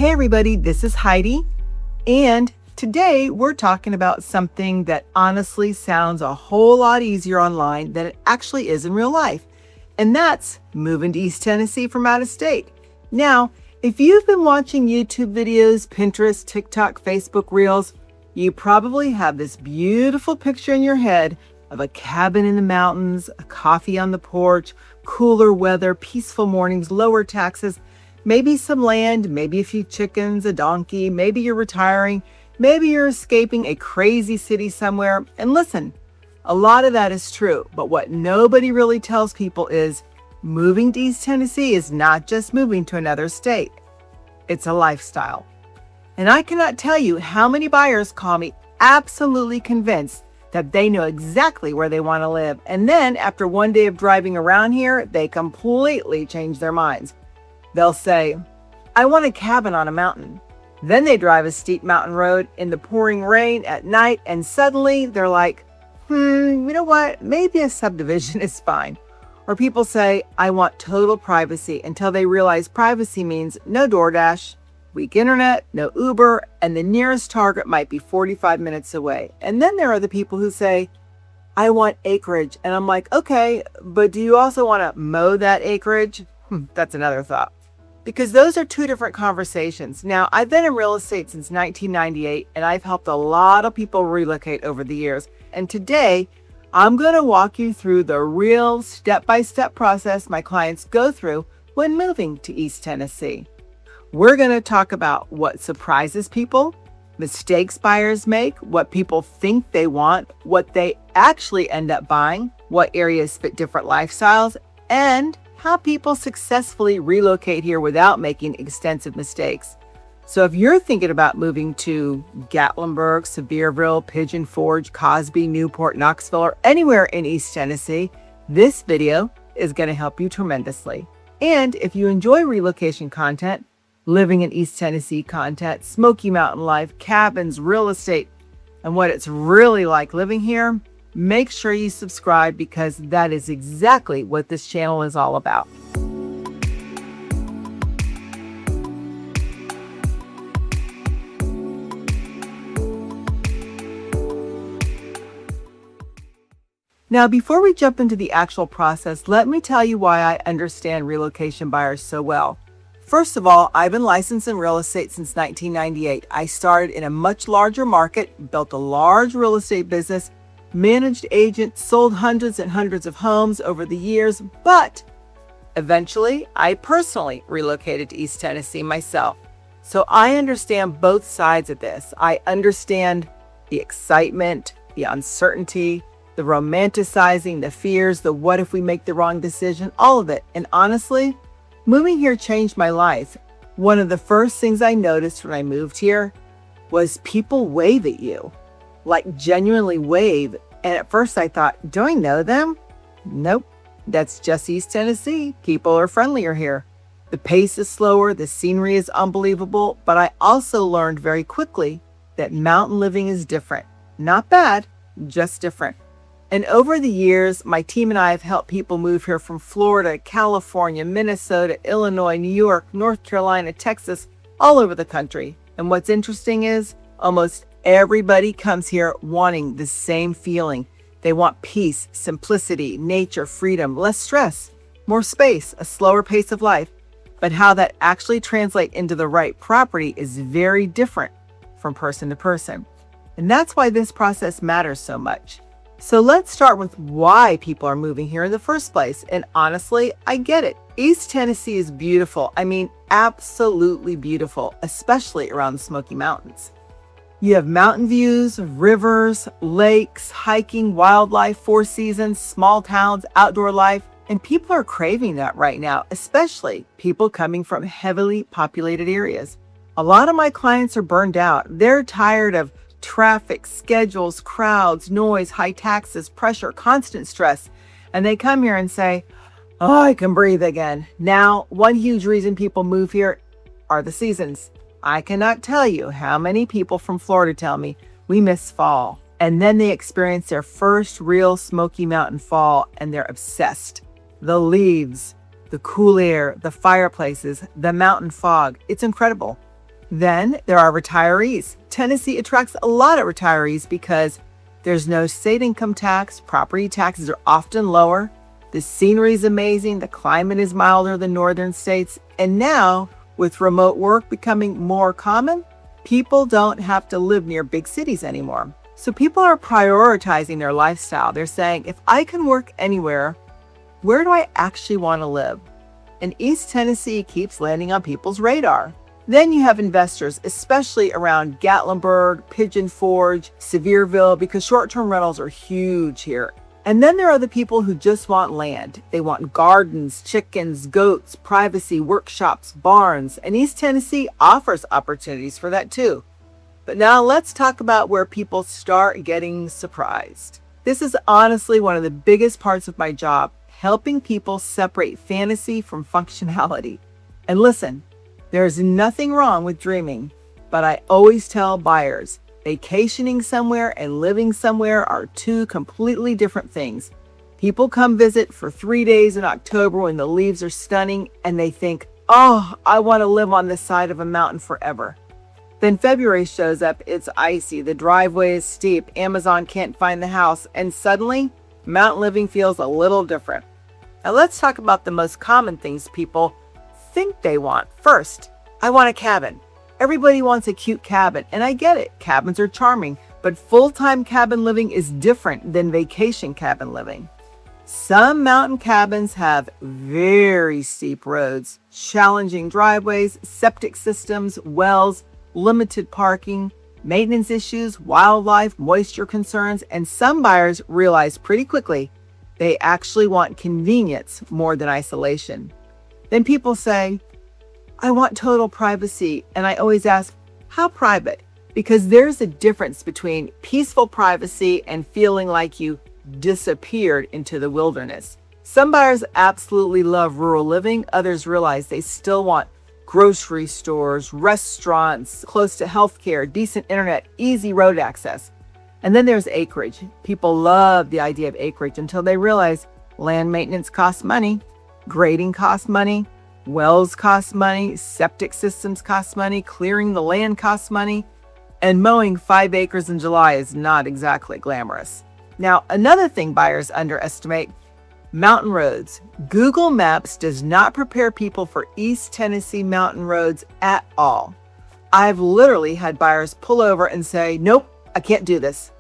Hey everybody, this is Heidi, and today we're talking about something that honestly sounds a whole lot easier online than it actually is in real life, and that's moving to East Tennessee from out of state. Now, if you've been watching YouTube videos, Pinterest, TikTok, Facebook Reels, you probably have this beautiful picture in your head of a cabin in the mountains, a coffee on the porch, cooler weather, peaceful mornings, lower taxes, maybe some land, maybe a few chickens, a donkey, maybe you're retiring, maybe you're escaping a crazy city somewhere. And listen, a lot of that is true, but what nobody really tells people is moving to East Tennessee is not just moving to another state. It's a lifestyle. And I cannot tell you how many buyers call me absolutely convinced that they know exactly where they want to live. And then after one day of driving around here, they completely change their minds. They'll say, I want a cabin on a mountain. Then they drive a steep mountain road in the pouring rain at night, and suddenly they're like, you know what? Maybe a subdivision is fine. Or people say, I want total privacy, until they realize privacy means no DoorDash, weak internet, no Uber, and the nearest Target might be 45 minutes away. And then there are the people who say, I want acreage. And I'm like, okay, but do you also want to mow that acreage? That's another thought. Because those are two different conversations. Now, I've been in real estate since 1998, and I've helped a lot of people relocate over the years. And today, I'm going to walk you through the real step-by-step process my clients go through when moving to East Tennessee. We're going to talk about what surprises people, mistakes buyers make, what people think they want, what they actually end up buying, what areas fit different lifestyles, and how people successfully relocate here without making extensive mistakes. So if you're thinking about moving to Gatlinburg, Sevierville, Pigeon Forge, Cosby, Newport, Knoxville, or anywhere in East Tennessee, this video is going to help you tremendously. And if you enjoy relocation content, living in East Tennessee content, Smoky Mountain life, cabins, real estate, and what it's really like living here, make sure you subscribe, because that is exactly what this channel is all about. Now, before we jump into the actual process, let me tell you why I understand relocation buyers so well. First of all, I've been licensed in real estate since 1998. I started in a much larger market, built a large real estate business, managed agents, sold hundreds and hundreds of homes over the years, but eventually I personally relocated to East Tennessee myself. So I understand both sides of this. I understand the excitement, the uncertainty, the romanticizing, the fears, the what if we make the wrong decision, all of it. And honestly, moving here changed my life. One of the first things I noticed when I moved here was people wave at you. Like genuinely wave. And at first I thought, do I know them? Nope, that's just East Tennessee. People are friendlier here. The pace is slower, the scenery is unbelievable, but I also learned very quickly that mountain living is different. Not bad, just different. And over the years, my team and I have helped people move here from Florida, California, Minnesota, Illinois, New York, North Carolina, Texas, all over the country. And what's interesting is almost everybody comes here wanting the same feeling. They want peace, simplicity, nature, freedom, less stress, more space, a slower pace of life. But how that actually translates into the right property is very different from person to person. And that's why this process matters so much. So let's start with why people are moving here in the first place. And honestly, I get it. East Tennessee is beautiful. I mean, absolutely beautiful, especially around the Smoky Mountains. You have mountain views, rivers, lakes, hiking, wildlife, four seasons, small towns, outdoor life, and people are craving that right now, especially people coming from heavily populated areas. A lot of my clients are burned out. They're tired of traffic, schedules, crowds, noise, high taxes, pressure, constant stress, and they come here and say, oh, I can breathe again. Now, one huge reason people move here are the seasons. I cannot tell you how many people from Florida tell me we miss fall. And then they experience their first real Smoky Mountain fall and they're obsessed. The leaves, the cool air, the fireplaces, the mountain fog. It's incredible. Then there are retirees. Tennessee attracts a lot of retirees because there's no state income tax, property taxes are often lower, the scenery is amazing, the climate is milder than northern states, and now, with remote work becoming more common, people don't have to live near big cities anymore. So people are prioritizing their lifestyle. They're saying, if I can work anywhere, where do I actually want to live? And East Tennessee keeps landing on people's radar. Then you have investors, especially around Gatlinburg, Pigeon Forge, Sevierville, because short-term rentals are huge here. And then there are the people who just want land. They want gardens, chickens, goats, privacy, workshops, barns, and East Tennessee offers opportunities for that too. But now let's talk about where people start getting surprised. This is honestly one of the biggest parts of my job, helping people separate fantasy from functionality. And listen, there's nothing wrong with dreaming, but I always tell buyers, vacationing somewhere and living somewhere are two completely different things. People come visit for 3 days in October when the leaves are stunning and they think, oh, I want to live on this side of a mountain forever. Then February shows up, it's icy, the driveway is steep, Amazon can't find the house, and suddenly, mountain living feels a little different. Now let's talk about the most common things people think they want. First, I want a cabin. Everybody wants a cute cabin, and I get it. Cabins are charming, but full-time cabin living is different than vacation cabin living. Some mountain cabins have very steep roads, challenging driveways, septic systems, wells, limited parking, maintenance issues, wildlife, moisture concerns, and some buyers realize pretty quickly they actually want convenience more than isolation. Then people say, I want total privacy. And I always ask, how private? Because there's a difference between peaceful privacy and feeling like you disappeared into the wilderness. Some buyers absolutely love rural living. Others realize they still want grocery stores, restaurants, close to healthcare, decent internet, easy road access. And then there's acreage. People love the idea of acreage until they realize land maintenance costs money. Grading costs money, wells cost money, septic systems cost money, clearing the land costs money, and mowing 5 acres in July is not exactly glamorous. Now, another thing buyers underestimate, mountain roads. Google Maps does not prepare people for East Tennessee mountain roads at all. I've literally had buyers pull over and say, nope, I can't do this.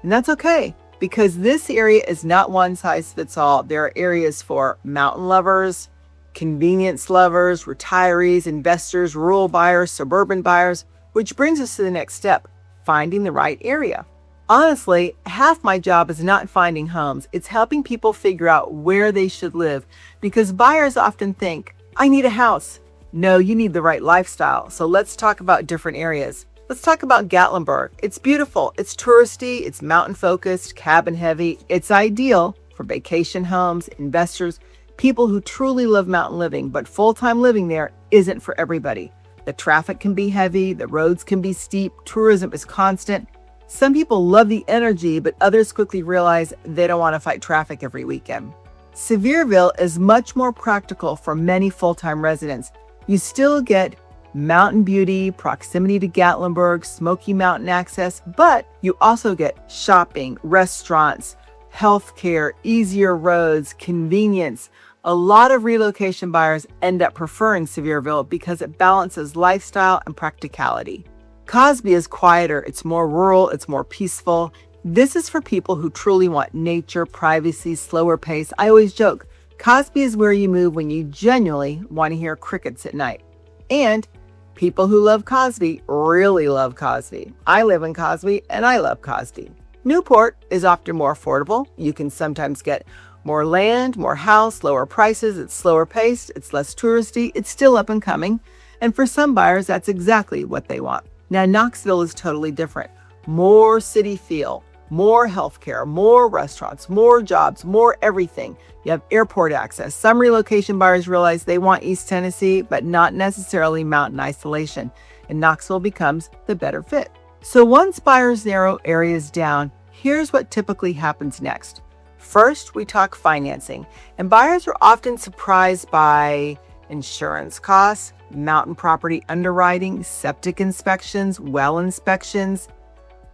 And that's okay. Because this area is not one size fits all. There are areas for mountain lovers, convenience lovers, retirees, investors, rural buyers, suburban buyers, which brings us to the next step, finding the right area. Honestly, half my job is not finding homes. It's helping people figure out where they should live because buyers often think, I need a house. No, you need the right lifestyle. So let's talk about different areas. Let's talk about Gatlinburg. It's beautiful. It's touristy. It's mountain focused, cabin heavy. It's ideal for vacation homes, investors, people who truly love mountain living, but full-time living there isn't for everybody. The traffic can be heavy. The roads can be steep. Tourism is constant. Some people love the energy, but others quickly realize they don't want to fight traffic every weekend. Sevierville is much more practical for many full-time residents. You still get mountain beauty, proximity to Gatlinburg, Smoky Mountain access, but you also get shopping, restaurants, healthcare, easier roads, convenience. A lot of relocation buyers end up preferring Sevierville because it balances lifestyle and practicality. Cosby is quieter, it's more rural, it's more peaceful. This is for people who truly want nature, privacy, slower pace. I always joke, Cosby is where you move when you genuinely want to hear crickets at night. And people who love Cosby really love Cosby. I live in Cosby and I love Cosby. Newport is often more affordable. You can sometimes get more land, more house, lower prices. It's slower paced. It's less touristy. It's still up and coming. And for some buyers, that's exactly what they want. Now, Knoxville is totally different. More city feel, more healthcare, more restaurants, more jobs, more everything. You have airport access. Some relocation buyers realize they want East Tennessee, but not necessarily mountain isolation. And Knoxville becomes the better fit. So once buyers narrow areas down, here's what typically happens next. First, we talk financing. And buyers are often surprised by insurance costs, mountain property underwriting, septic inspections, well inspections.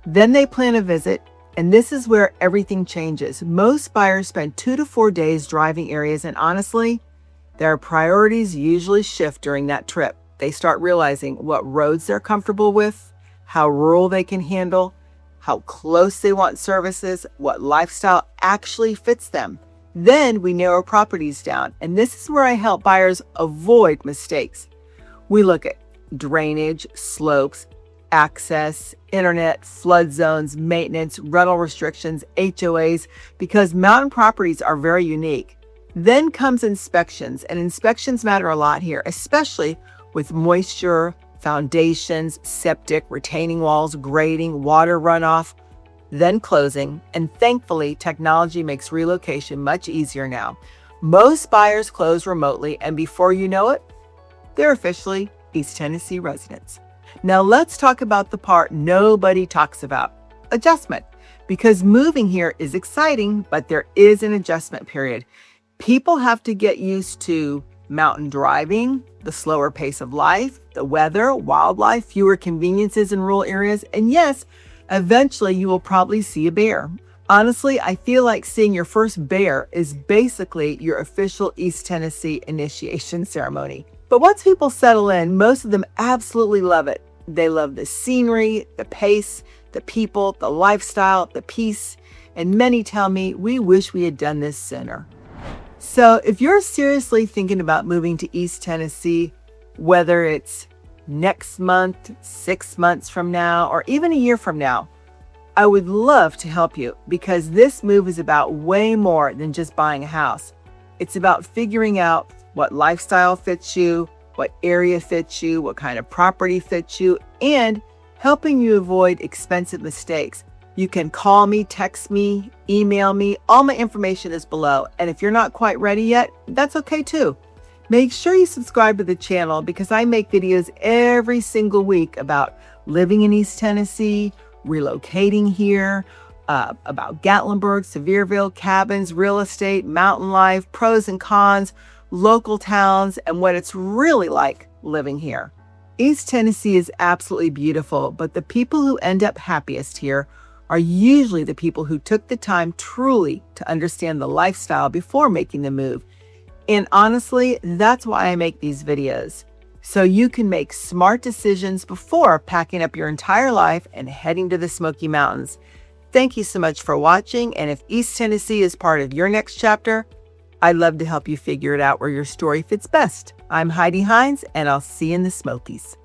Then they plan a visit, and this is where everything changes. Most buyers spend 2 to 4 days driving areas, and honestly, their priorities usually shift during that trip. They start realizing what roads they're comfortable with, how rural they can handle, how close they want services, what lifestyle actually fits them. Then we narrow properties down, and this is where I help buyers avoid mistakes. We look at drainage, slopes, access, internet, flood zones, maintenance, rental restrictions, HOAs, because mountain properties are very unique. Then comes inspections, and inspections matter a lot here, especially with moisture, foundations, septic, retaining walls, grading, water runoff, then closing. And thankfully, technology makes relocation much easier now. Most buyers close remotely, and before you know it, they're officially East Tennessee residents. Now let's talk about the part nobody talks about, adjustment. Because moving here is exciting, but there is an adjustment period. People have to get used to mountain driving, the slower pace of life, the weather, wildlife, fewer conveniences in rural areas, and yes, eventually you will probably see a bear. Honestly, I feel like seeing your first bear is basically your official East Tennessee initiation ceremony. But once people settle in, most of them absolutely love it. They love the scenery, the pace, the people, the lifestyle, the peace, and many tell me we wish we had done this sooner. So if you're seriously thinking about moving to East Tennessee, whether it's next month, 6 months from now, or even a year from now, I would love to help you, because this move is about way more than just buying a house. It's about figuring out what lifestyle fits you, what area fits you, what kind of property fits you, and helping you avoid expensive mistakes. You can call me, text me, email me. All my information is below. And if you're not quite ready yet, that's okay too. Make sure you subscribe to the channel, because I make videos every single week about living in East Tennessee, relocating here, about Gatlinburg, Sevierville, cabins, real estate, mountain life, pros and cons, local towns, and what it's really like living here. East Tennessee is absolutely beautiful, but the people who end up happiest here are usually the people who took the time truly to understand the lifestyle before making the move. And honestly, that's why I make these videos, so you can make smart decisions before packing up your entire life and heading to the Smoky Mountains. Thank you so much for watching, and if East Tennessee is part of your next chapter, I'd love to help you figure it out where your story fits best. I'm Heidi Hines, and I'll see you in the Smokies.